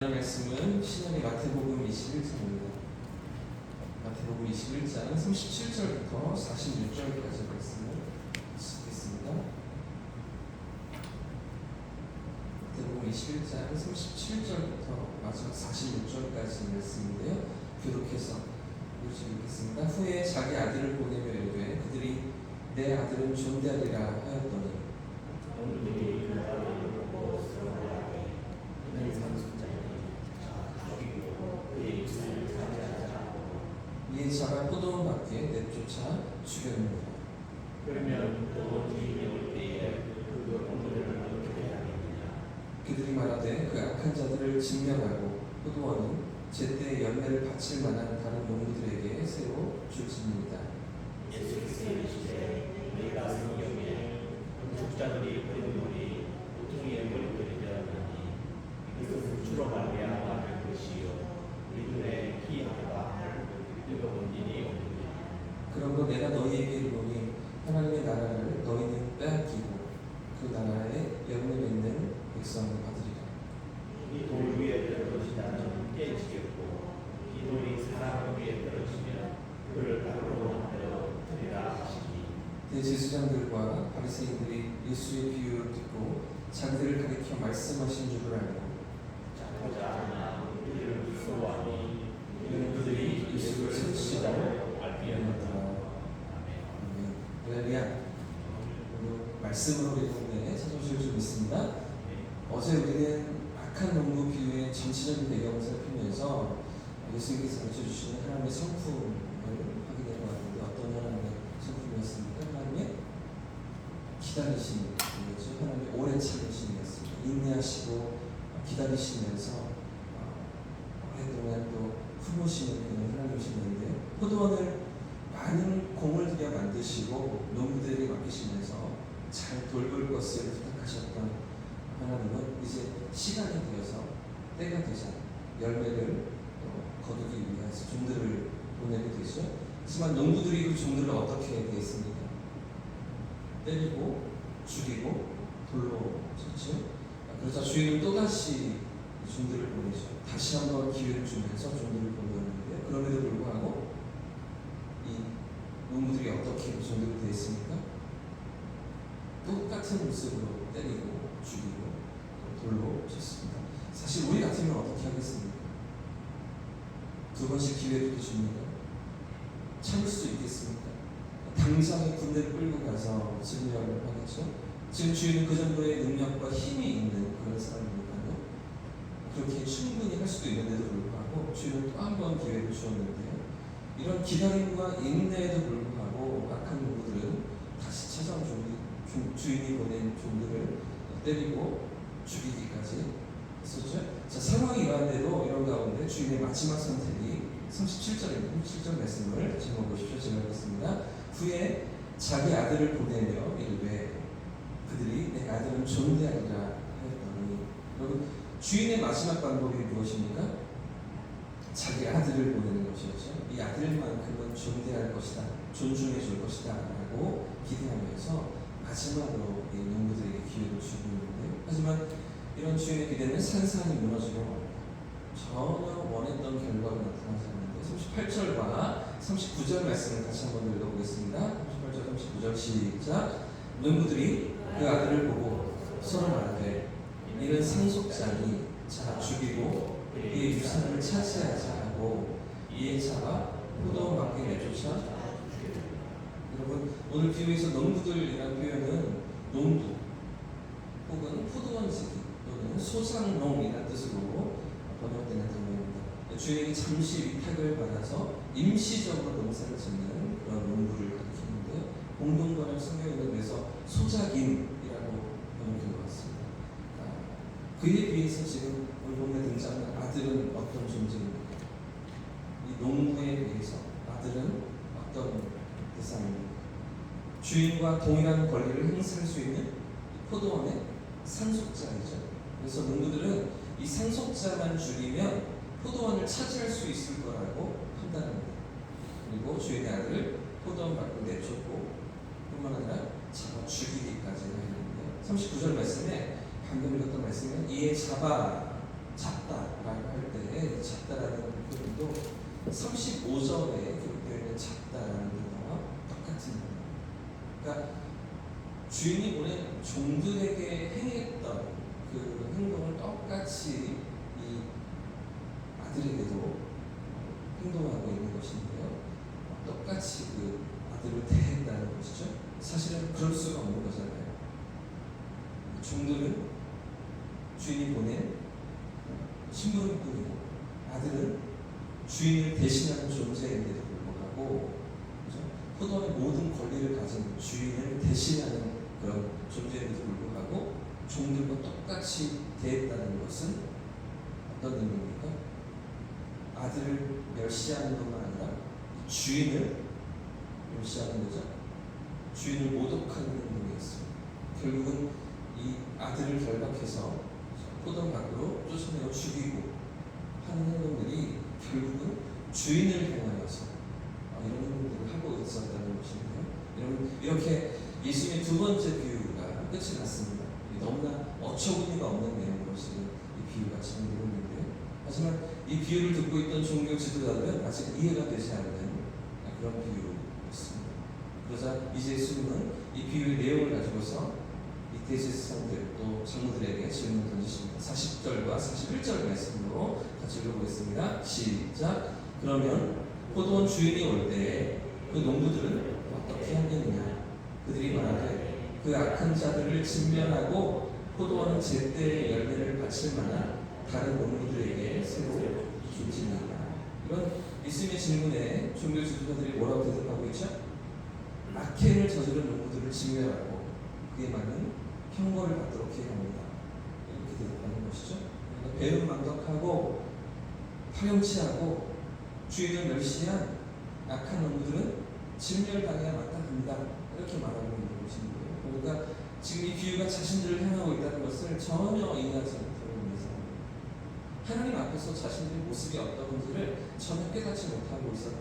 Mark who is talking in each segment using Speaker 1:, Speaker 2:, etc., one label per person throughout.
Speaker 1: 말씀은 신약의 마태복음 21장입니다. 마태복음 21장 37절부터 46절까지 말씀을 읽겠습니다. 마태복음 21장 37절부터 마지막 46절까지 말씀인데요. 교독해서 읽겠습니다. 후에 자기 아들을 보내며 이르되 그들이 내 아들은 존대하리라 하였더니 이에 자가 포도원 밖에 내쫓아 죽였느니라.
Speaker 2: 그러면 또 주인이 올 때에 그 공들을 어떻게 하겠느냐.
Speaker 1: 그들이 말하되 그 악한 자들을 진멸하고 포도원은 제때 열매를 바칠 만한 다른 농부들에게 새로 줄지니이다.
Speaker 2: 예수께서 이르시되 너희가 성경에 건축자들이 버린 돌이 보통의 머릿돌이되었나니 이것은 주로 말미암아 할 것이요 우리 눈에 희하다 읽어본 일이 없느냐.
Speaker 1: 그러므로 내가 너희에게 이르노니 하나님의 나라를 너희는 빼앗기고 그 나라에 열매 맺는 백성을 받으리라.
Speaker 2: 이 돌 위에 떨어지다는 깨지겠고 이 돌이 사람 위에 떨어지면 그를 땅으로 만들어 흩으리라 하시니.
Speaker 1: 대제사장들과 바리새인들이 예수의 비유를 듣고 자기들을 가리켜 말씀하신 줄을 알고
Speaker 2: 보자 그들을 무서워하니
Speaker 1: 이는 그들이 예수를 채찍으로 알피었더라. 아멘. 할렐루야. 오늘 말씀으로 우리 동네에 찾아오실 줄 믿습니다. 어제 우리는 악한 농부 비유의 전체적인 배경을 살피면서 예수님께서 가르쳐주시는 하나님의 성품을 확인해 보았는데 어떤 하나님의 성품이었습니까? 하나님의 기다리시는 분이었죠. 하나님의 오래 참으심이었습니다. 인내하시고 기다리시면서 오랫동안 또 품으시는 그런 하나님이셨는데 포도원을 많은 공을 들여 만드시고 농부들에게 맡기시면서 잘 돌볼 것을 부탁하셨던 하나님은 이제 시간이 되어서 때가 되자 열매를 거두기 위해서 종들을 보내게 되죠. 하지만 농부들이 그 종들을 어떻게 대했습니까? 때리고 죽이고 돌로 쳤죠. 그러자 주인은 또다시 종들을 보내죠. 다시 한번 기회를 주면서 종들을 보내는데 그럼에도 불구하고 이 농부들이 어떻게 종들을 대했습니까? 똑같은 모습으로 때리고 죽이고 돌로 쳤습니다. 사실 우리 같으면 어떻게 하겠습니까? 두 번씩 기회를 줍니다. 참을 수 있겠습니까? 당장에 군대를 끌고 가서 진멸을 하겠죠. 지금 주인은 그 정도의 능력과 힘이 있는 그런 사람이니까요. 그렇게 충분히 할 수도 있는데도 불구하고 주인은 또 한 번 기회를 주었는데요. 이런 기다림과 인내에도 불구하고 악한 농부들은 다시 찾아온 주인이 보낸 종들을 때리고 죽이기까지 했었죠. 자, 상황이 이러한데도 이런 가운데 주인의 마지막 선택이 37절입니다. 37절 말씀을 제목 보십시오. 제가 읽겠습니다. 후에 자기 아들을 보내며 이르되 그들이 내 아들은 존대하리라 하였더니. 여러분, 주인의 마지막 방법이 무엇입니까? 자기 아들을 보내는 것이었죠. 이 아들만큼은 존대할 것이다, 존중해 줄 것이다 라고 기대하면서 마지막으로 이 농부들에게 기회를 주고 있는데, 하지만 이런 주인의 기대는 산산이 무너지고 전혀 원했던 결과가 나타나지 않는데 38절과 39절 말씀을 다시 한번 읽어보겠습니다. 38절 39절 시작. 농부들이 그 아들을 보고 서로 말하되 이는 상속자니 자 죽이고 이의 유산을 차지하자 하고 이에 자가 포도원 밖에 내쫓아. 여러분, 오늘 비유에서 농부들이라는 표현은 농부 혹은 포도원지기 또는 소상농이라는 뜻으로 번역되는 단어입니다. 주인이 잠시 위탁을 받아서 임시적으로 농사를 짓는 그런 농부를 가리키는데요. 공동번역 성경에는 그래서 소작인이라고 번역된 것 같습니다. 그에 비해서 지금 우리 본문에 등장하는 아들은 어떤 존재입니까? 이 농부에 비해서 아들은 어떤 대상입니까? 주인과 동일한 권리를 행사할 수 있는 포도원의 상속자이죠. 그래서 농부들은 이 상속자만 죽이면 포도원을 차지할 수 있을 거라고 판단합니다. 그리고 주인의 아들을 포도원 밖으로 내쫓고 뿐만 아니라 잡아 죽이기까지 하는데 39절 말씀에 방금 읽었던 말씀은 이에 잡아 잡다라고 할 때 잡다라는 표현도 35절에 기록되어 있는 잡다라는 단어와 똑같은 단어. 그러니까 주인이 보낸 종들에게 행했던 그 행동을 똑같이 이 아들에게도 행동하고 있는 것인데요. 똑같이 그 아들을 대했다는 것이죠. 사실은 그럴 수가 없는 거잖아요. 종들은 주인이 보낸 심부름꾼이고 아들은 주인을 대신하는 존재인데도 불구하고 그죠? 포도원의 모든 권리를 가진 주인을 대신하는 그런 존재인데도 불구하고 종들과 똑같이 대했다는 것은 어떤 의미입니까? 아들을 멸시하는 것만 아니라 주인을 멸시하는 거죠. 주인을 모독하는 행동이었습니다. 결국은 이 아들을 결박해서 포도원 밖으로 쫓아내어 죽이고 하는 행동들이 결국은 주인을 향하여서 이런 행동들을 하고 있었다는 것인데요. 여러분 이렇게 예수님의 두 번째 비유가 끝이 났습니다. 너무나 어처구니가 없는 내용으로 지금 이 비유가 진행되고 있는데요. 하지만 이 비유를 듣고 있던 종교 지도자들은 아직 이해가 되지 않는 그런 비유였습니다. 그러자 이제 예수님은 이 비유의 내용을 가지고서 이 대제사장들 또 장로들에게 질문을 던지십니다. 40절과 41절 말씀으로 같이 읽어보겠습니다. 시작. 그러면 포도원 주인이 올 때 그 농부들은 어떻게 하겠느냐? 그들이 말하되 그 악한 자들을 진멸하고 포도원은 제때의 열매를 바칠 만한 다른 농부들에게 새로 주지니라. 이런 예수님의 질문에 종교 지도자들이 뭐라고 대답하고 있죠? 악행을 저지른 농부들을 진멸하고 그에 맞는 형벌을 받도록 해야 합니다. 이렇게 대답하는 것이죠. 그러니까 배은망덕하고 파렴치하고 주인을 멸시한 악한 농부들은 진멸당해야 마땅합니다. 이렇게 말하고 있는 것인데요. 그러니까 지금 이 비유가 자신들을 향하고 있다는 것을 전혀 이해하지 못하고 있는 상황입니다. 하나님 앞에서 자신들의 모습이 어떤지를 전혀 깨닫지 못하고 있었던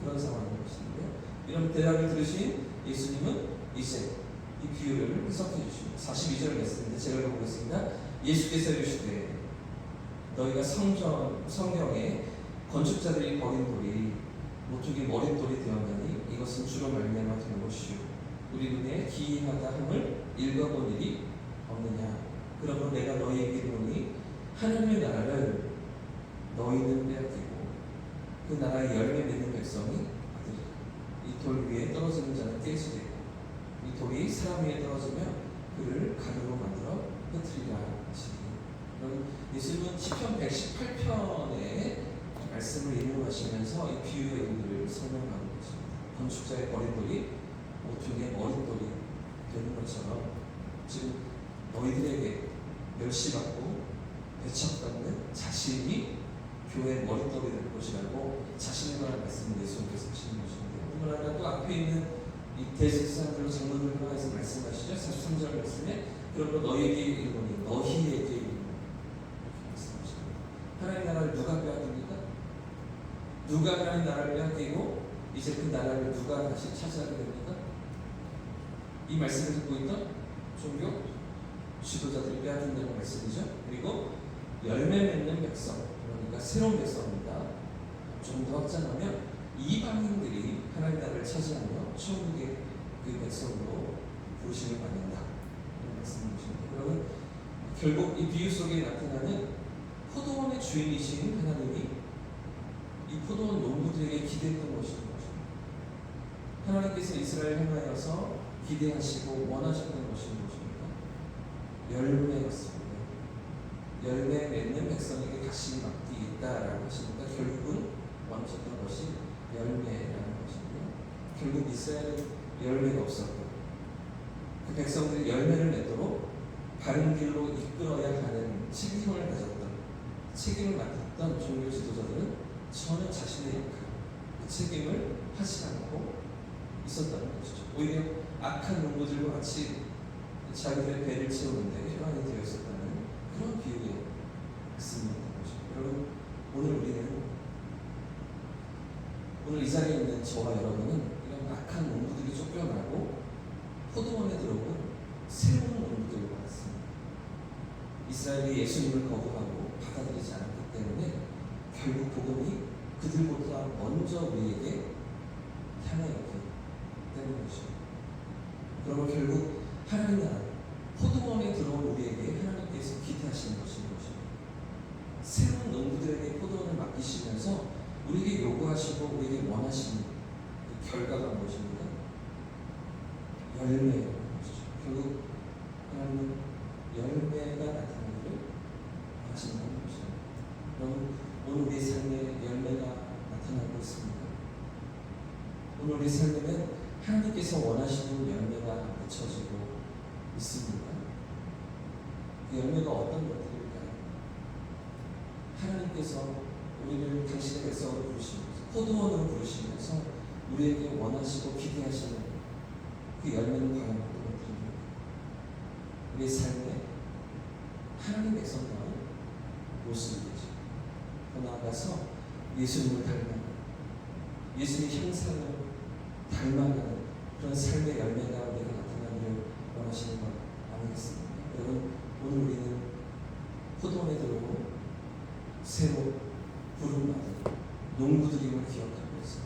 Speaker 1: 그런 상황인 것인데요. 이런 대답을 들으신 예수님은 이제 이 비유를 해석해 주십니다. 42절 말씀인데 제가 읽어보겠습니다. 예수께서 이르시되 너희가 성경에 건축자들이 버린 돌이 모퉁이 머릿돌이 되었나니 이것은 주로 말미암아 된 것이요 우리 눈에 기이하다 함을 읽어본 일이 없느냐. 그러므로 내가 너희에게 이르노니 하나님의 나라를 너희는 빼앗기고 그 나라의 열매 맺는 백성이 아들이라. 이 돌 위에 떨어지는 자는 깨지되고 이 돌이 사람 위에 떨어지면 그를 가루로 만들어 흩트리라 하시니. 그럼 예수님은 시편 118편의 말씀을 인용하시면서 이 비유의 의미를 설명하고 계십니다. 건축자의 버린 돌이 모퉁이의 머릿돌이 되는 것처럼 지금 너희들에게 멸시받고 배척받는 자신이 교회의 머릿돌이 될 것이라고 자신에 관한 말씀을 예수님께서 하시는 것인데요. 뿐만 아니라 또 앞에 있는 이 대제사장들로 장로들을 향해서 말씀하시죠. 43절 말씀에 그러므로 너희에게 이르노니 너희에게 이르노니 이렇게 말씀하십니다. 하나님 나라를 누가 빼앗깁니까? 누가 하나님 나라를 빼앗기고 이제 그 나라를 누가 다시 차지하게 됩니까? 이 말씀을 듣고 있던 종교 지도자들이 빼앗긴다는 말씀이죠. 그리고 열매 맺는 백성, 그러니까 새로운 백성입니다. 좀 더 확장하면 이방인들이 하나님 나라를 차지하며 천국의 그 백성으로 부르심을 받는다. 이런 말씀이십니다. 여러분, 결국 이 비유 속에 나타나는 포도원의 주인이신 하나님이 이 포도원 농부들에게 기대했던 것입니다. 하나님께서 이스라엘 향하여서 기대하시고 원하셨던 것이 무엇입니까? 열매였습니다. 열매 맺는 백성에게 다시 맡기겠다라고 하시니까 결국은 원하셨던 것이 열매라는 것이고요. 결국 이스라엘은 열매가 없었고 그 백성들이 열매를 맺도록 바른 길로 이끌어야 하는 책임을 가졌던 책임을 맡았던 종교 지도자들은 전혀 자신의 역할, 그 책임을 하지 않고 있었다는 것이죠. 오히려 악한 농부들과 같이 자기들의 배를 채우는데 혈안이 되어 있었다는 그런 비유의 말씀이었던 것이죠. 여러분, 오늘 이 자리에 있는 저와 여러분은 이런 악한 농부들이 쫓겨나고 포도원에 들어온 새로운 농부들과 같습니다. 이스라엘이 예수님을 거부하고 받아들이지 않았기 때문에 결국 복음이 그들보다 먼저 우리에게 향하였기 때문인 것입니다. 그러면 결국 하나님 나라 포도원에 들어온 우리에게 하나님께서 기대하시는 것인 것입니다. 새로운 농부들에게 포도원을 맡기시면서 우리에게 요구하시고 우리에게 원하시는 그 결과가 무엇입니까? 열매라는 것이죠. 결국 하나님은 열매가 나타나기를 원하신다는 것입니다. 여러분, 오늘 우리 삶에 열매가 나타나고 있습니까? 오늘 우리 삶에는 하나님께서 원하시는 열매가 맺혀지고 있습니까? 그 열매가 어떤 것들일까요? 하나님께서 우리를 당신의 백성으로 부르시면서 포도원으로 부르시면서 우리에게 원하시고 기대하시는 그 열매는 과연 어떤 것들입니까? 우리의 삶에 하나님 백성다운 모습이겠죠. 더 나아가서 예수님을 닮아가는, 예수님의 형상을 닮아가는 그런 삶의 열매가 우리가 나타나기를 원하시는 것 아니겠습니까? 여러분, 오늘 우리는 포도원에 들어오고 새로 부름받은 농부들임을 기억하면서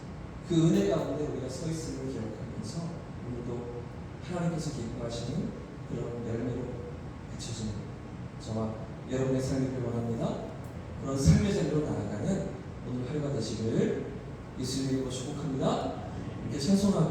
Speaker 1: 그 은혜 가운데 우리가 서 있음을 기억하면서 오늘도 하나님께서 기뻐하시는 그런 열매로 비춰지는 저와 여러분의 삶이길 원합니다. 그런 삶의 자리로 나아가는 오늘 하루가 되시기를 예수님의 이름으로 축복합니다. 이렇게 찬송하고